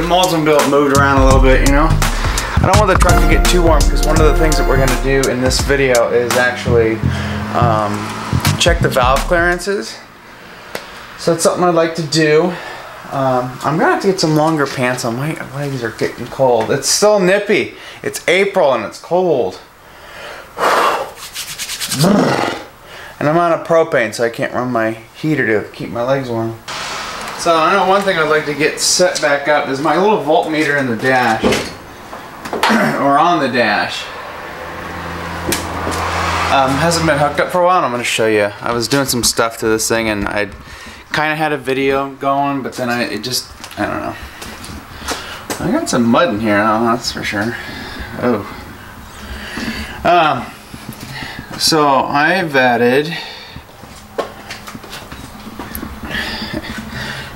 the mold's gonna be able to move around a little bit, you know. I don't want the truck to get too warm because one of the things that we're gonna do in this video is actually check the valve clearances. So that's something I'd like to do. I'm gonna have to get some longer pants on. My legs are getting cold. It's still nippy. It's April and it's cold. And I'm on a propane, so I can't run my heater to keep my legs warm. So I know one thing I'd like to get set back up is my little voltmeter in the dash, or on the dash. Hasn't been hooked up for a while, and I'm going to show you. I was doing some stuff to this thing, and I kind of had a video going, but then I don't know. I got some mud in here now, that's for sure. Oh. So I've added,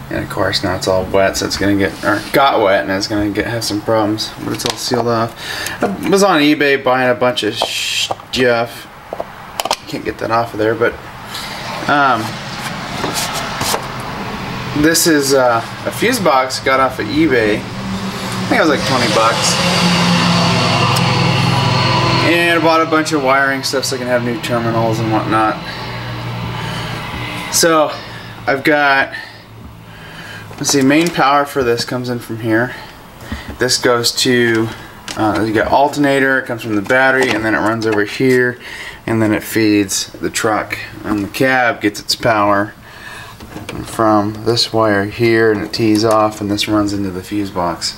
and of course now it's all wet, so it's gonna got wet, and it's gonna have some problems. But it's all sealed off. I was on eBay buying a bunch of stuff. Can't get that off of there, but this is a fuse box got off of eBay. I think it was like 20 bucks. And I bought a bunch of wiring stuff so I can have new terminals and whatnot. So I've got, let's see, main power for this comes in from here. This goes to, you got alternator, it comes from the battery, and then it runs over here, and then it feeds the truck. And the cab gets its power from this wire here, and it tees off, and this runs into the fuse box.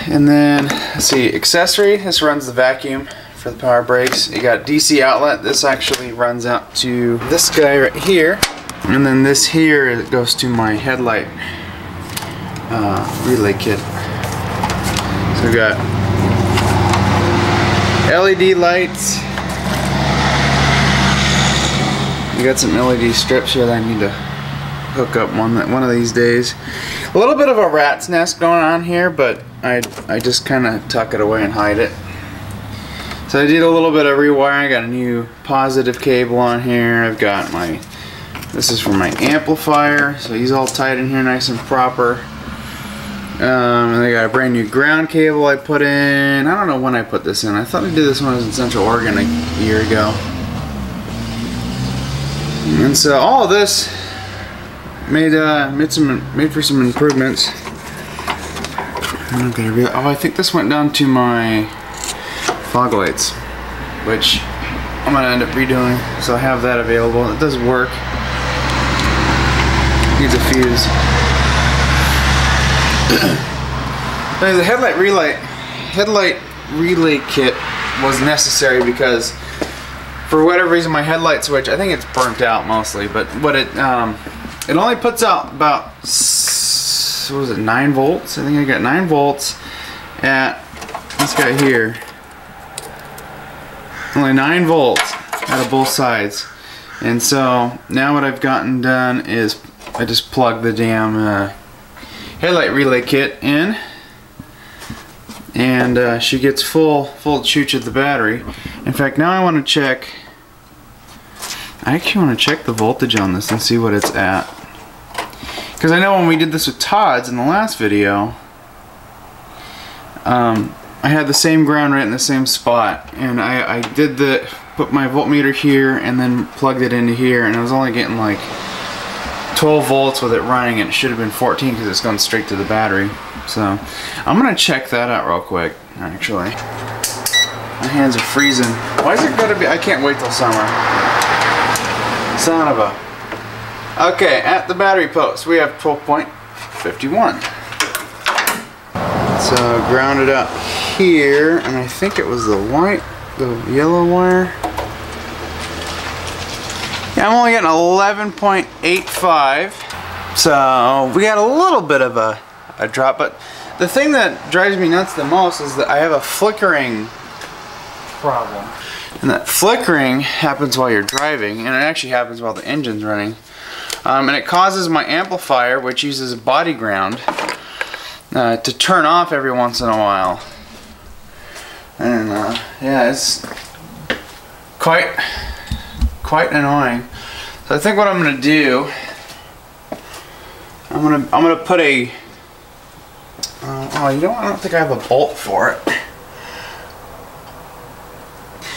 And then, let's see, accessory, this runs the vacuum for the power brakes. You got DC outlet, this actually runs out to this guy right here. And then this here, it goes to my headlight relay kit. So we got LED lights. You got some LED strips here that I need to hook up one of these days. A little bit of a rat's nest going on here, but I just kind of tuck it away and hide it. So I did a little bit of rewiring. I got a new positive cable on here. I've got this is for my amplifier, so he's all tied in here nice and proper. And I got a brand new ground cable I put in. I don't know when I put this in. I thought I did this when I was in Central Oregon a year ago. And so all of this made for some improvements. Oh, I think this went down to my fog lights, which I'm gonna end up redoing. So I have that available. It does work. Needs a fuse. The headlight relay kit was necessary because for whatever reason my headlight switch, I think it's burnt out mostly, but what it only puts out about, what was it, 9 volts? I think I got 9 volts at this guy here. Only 9 volts out of both sides. And so now what I've gotten done is I just plug the damn headlight relay kit in, and she gets full chooch of the battery. In fact, now I want to check. I actually want to check the voltage on this and see what it's at. Because I know when we did this with Todd's in the last video, I had the same ground right in the same spot, and I put my voltmeter here and then plugged it into here, and I was only getting like 12 volts with it running, and it should have been 14 because it's going straight to the battery. So I'm gonna check that out real quick. Actually, my hands are freezing. Why is it gotta be? I can't wait till summer. Son of a. Okay, at the battery post we have 12.51. So grounded up here, and I think it was the yellow wire. Yeah, I'm only getting 11.85. So we got a little bit of a drop, but the thing that drives me nuts the most is that I have a flickering problem. And that flickering happens while you're driving, and it actually happens while the engine's running. And it causes my amplifier, which uses body ground, to turn off every once in a while. And yeah, it's quite annoying. So I think what I'm gonna do, I'm I'm gonna put a. Oh, you know what? I don't think I have a bolt for it.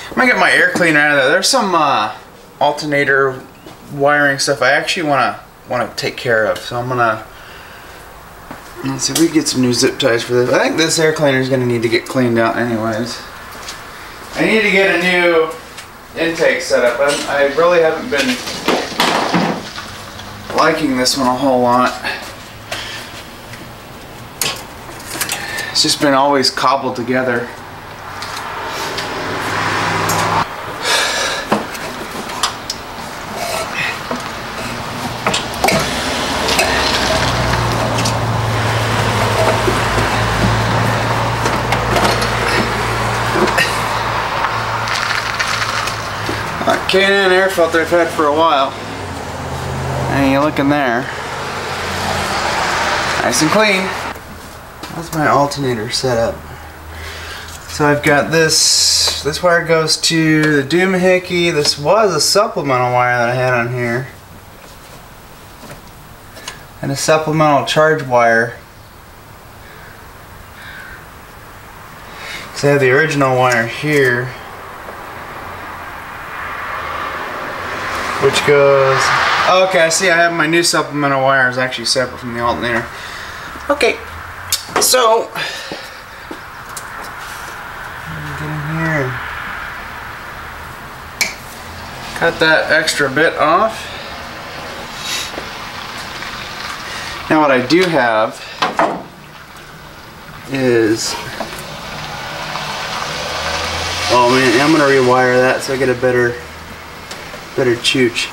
I'm gonna get my air cleaner out of there. There's some alternator wiring stuff I actually wanna take care of. So I'm gonna. Let's see if we can get some new zip ties for this. I think this air cleaner is gonna need to get cleaned out anyways. I need to get a new intake set up. I really haven't been liking this one a whole lot. It's just been always cobbled together. K&N air filter I've had for a while. And you look in there. Nice and clean. That's my alternator setup. So I've got this wire goes to the doohickey. This was a supplemental wire that I had on here. And a supplemental charge wire. So I have the original wire here, which goes, oh, okay, I see I have my new supplemental wires actually separate from the alternator. Okay, so, get in here, cut that extra bit off. Now what I do have is, oh man, I'm going to rewire that so I get a better chooch.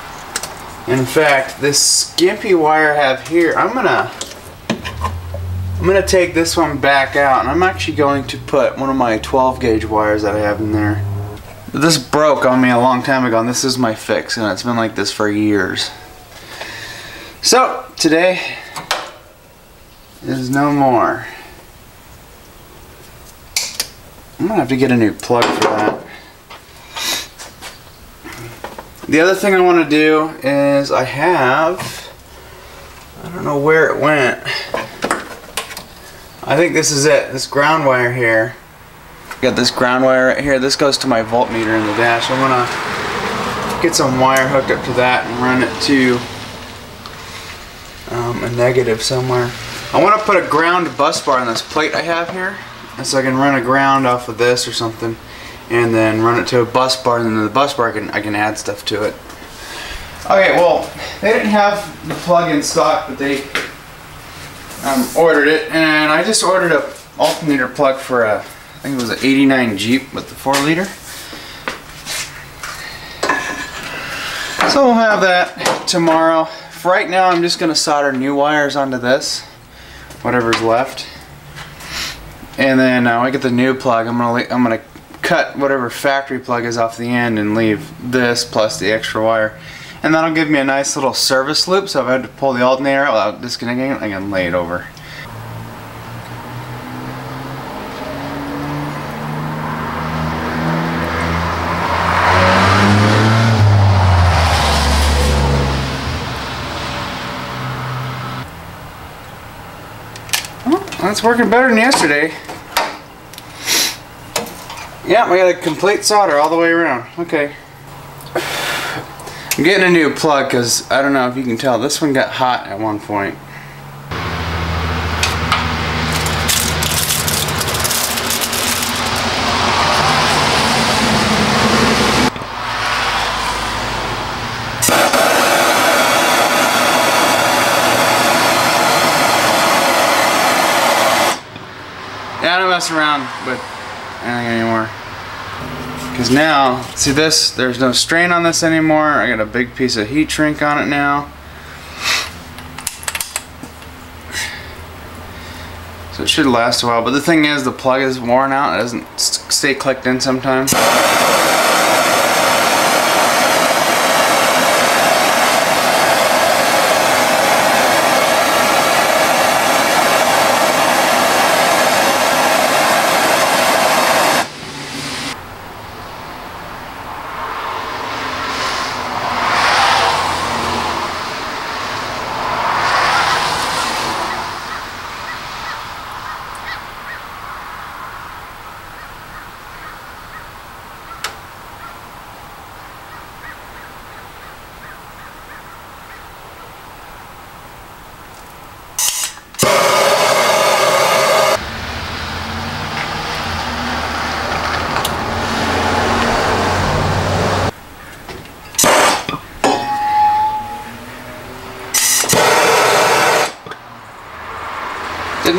In fact, this skimpy wire I have here, I'm gonna take this one back out, and I'm actually going to put one of my 12 gauge wires that I have in there. This broke on me a long time ago, and this is my fix, and it's been like this for years. So today is no more. I'm gonna have to get a new plug for that. The other thing I want to do is I don't know where it went. I think this is it, this ground wire here. Got this ground wire right here. This goes to my voltmeter in the dash. I'm gonna get some wire hooked up to that and run it to a negative somewhere. I want to put a ground bus bar on this plate I have here, and so I can run a ground off of this or something, and then run it to a bus bar, and then the bus bar I can add stuff to it. Okay, well, they didn't have the plug in stock, but they ordered it, and I just ordered a alternator plug for a, I think it was an 89 Jeep with the 4-liter. So we'll have that tomorrow. For right now, I'm just going to solder new wires onto this, whatever's left, and then when I get the new plug, I'm gonna cut whatever factory plug is off the end and leave this plus the extra wire, and that'll give me a nice little service loop, so if I had to pull the alternator out without disconnecting it, I can lay it over. Well, that's working better than yesterday. Yeah, we got a complete solder all the way around. Okay. I'm getting a new plug because I don't know if you can tell, this one got hot at one point. Yeah, I don't mess around with anything anymore. Because now, see this, there's no strain on this anymore. I got a big piece of heat shrink on it now. So it should last a while, but the thing is the plug is worn out. It doesn't stay clicked in sometimes.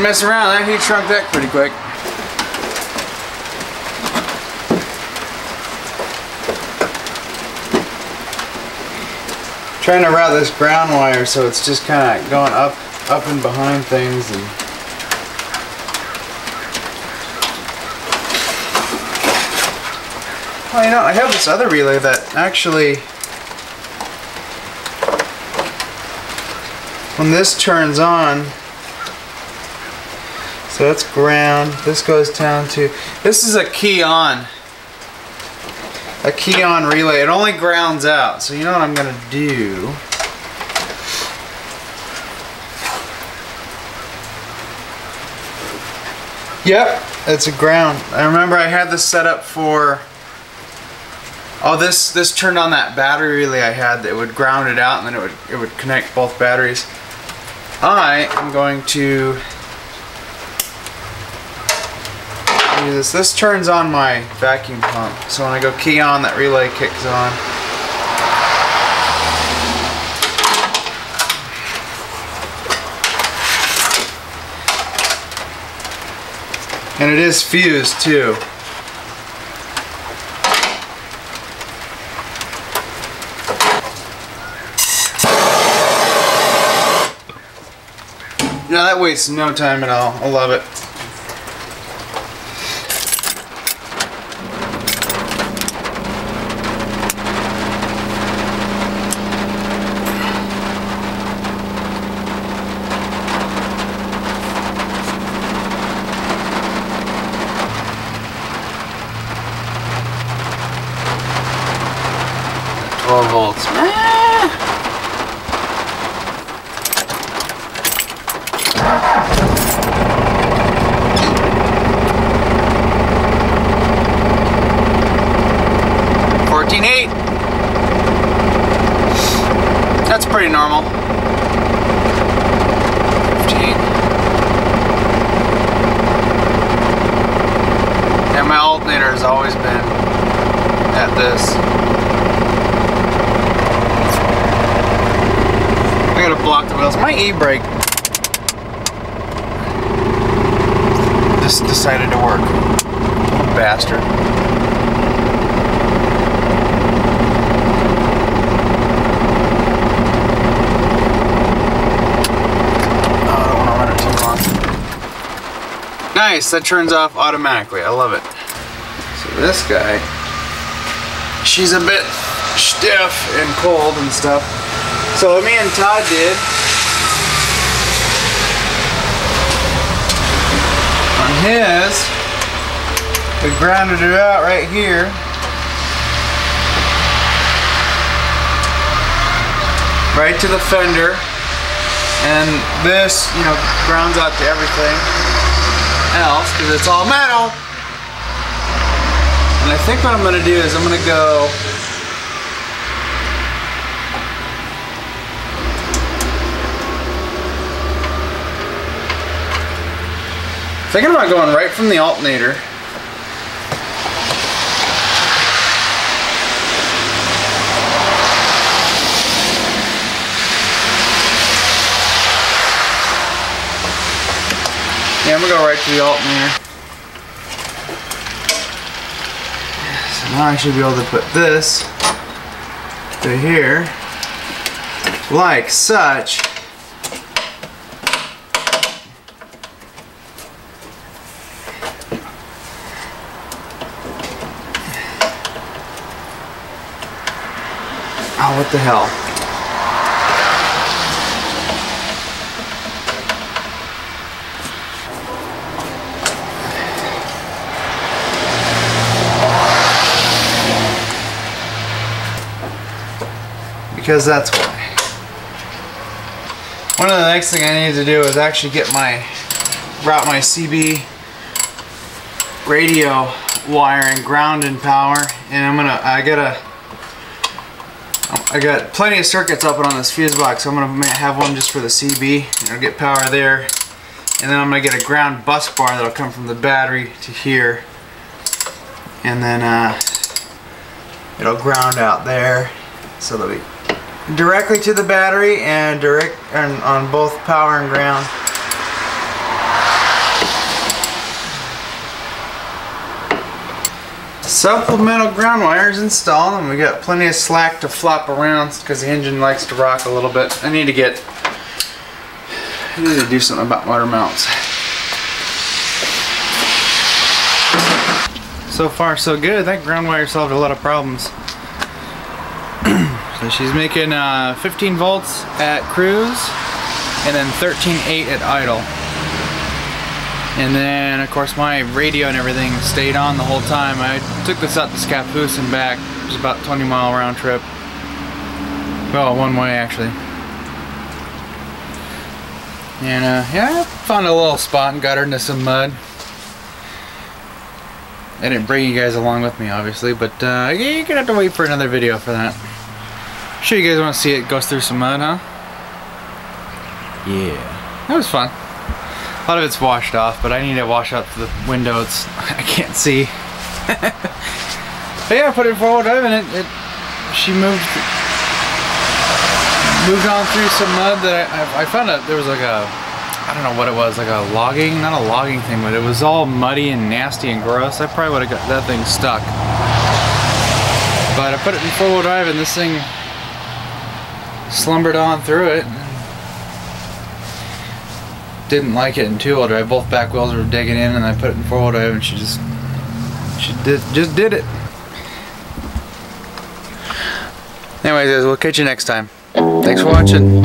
Didn't mess around, that heat shrunk that pretty quick. Trying to route this ground wire so it's just kind of going up and behind things. And well, you know, I have this other relay that actually, when this turns on, so that's ground, this goes down to, this is a key on relay. It only grounds out. So you know what I'm gonna do? Yep, it's a ground. I remember I had this set up for, oh, this turned on that battery relay I had that would ground it out, and then it would connect both batteries. I am going to do this. This turns on my vacuum pump, so when I go key on, that relay kicks on. And it is fused too. Yeah, that wastes no time at all. I love it. Volts. 14.8. That's pretty normal. 15. Yeah, my alternator has always been at this. I gotta block the wheels. My e-brake just decided to work. Bastard. Oh, I don't want to run it too long. Nice, that turns off automatically. I love it. So this guy, she's a bit stiff and cold and stuff. So what me and Todd did on his, we grounded it out right here. Right to the fender. And this, you know, grounds out to everything else because it's all metal. And I think what I'm going to do is I'm going to go thinking about going right from the alternator yeah, I'm gonna go right to the alternator. So now I should be able to put this to here like such. Oh, what the hell? Because that's why. One of the next thing I need to do is actually get route my CB radio wire and ground and power, and I got plenty of circuits up on this fuse box, so I'm gonna have one just for the CB, and I'll get power there, and then I'm gonna get a ground bus bar that'll come from the battery to here, and then it'll ground out there, so they'll be directly to the battery and direct on both power and ground. Supplemental ground wires installed, and we got plenty of slack to flop around because the engine likes to rock a little bit. I need to do something about motor mounts. So far so good. That ground wire solved a lot of problems. So she's making 15 volts at cruise and then 13.8 at idle. And then of course my radio and everything stayed on the whole time. I took this out to Scappoose and back. It was about 20-mile round trip. Well, one way actually. And yeah, I found a little spot and got her into some mud. I didn't bring you guys along with me obviously, but you're gonna have to wait for another video for that. I'm sure you guys want to see it goes through some mud, huh? Yeah, that was fun. A lot of it's washed off, but I need to wash out the window. I can't see. But yeah, I put it in four-wheel drive and she moved on through some mud that I found out there was like a, I don't know what it was, like a logging, not a logging thing, but it was all muddy and nasty and gross. I probably would have got that thing stuck. But I put it in four-wheel drive and this thing slumbered on through it. Didn't like it in two-wheel drive. Both back wheels were digging in, and I put it in four-wheel drive, and she just did it. Anyways, guys, we'll catch you next time. Thanks for watching.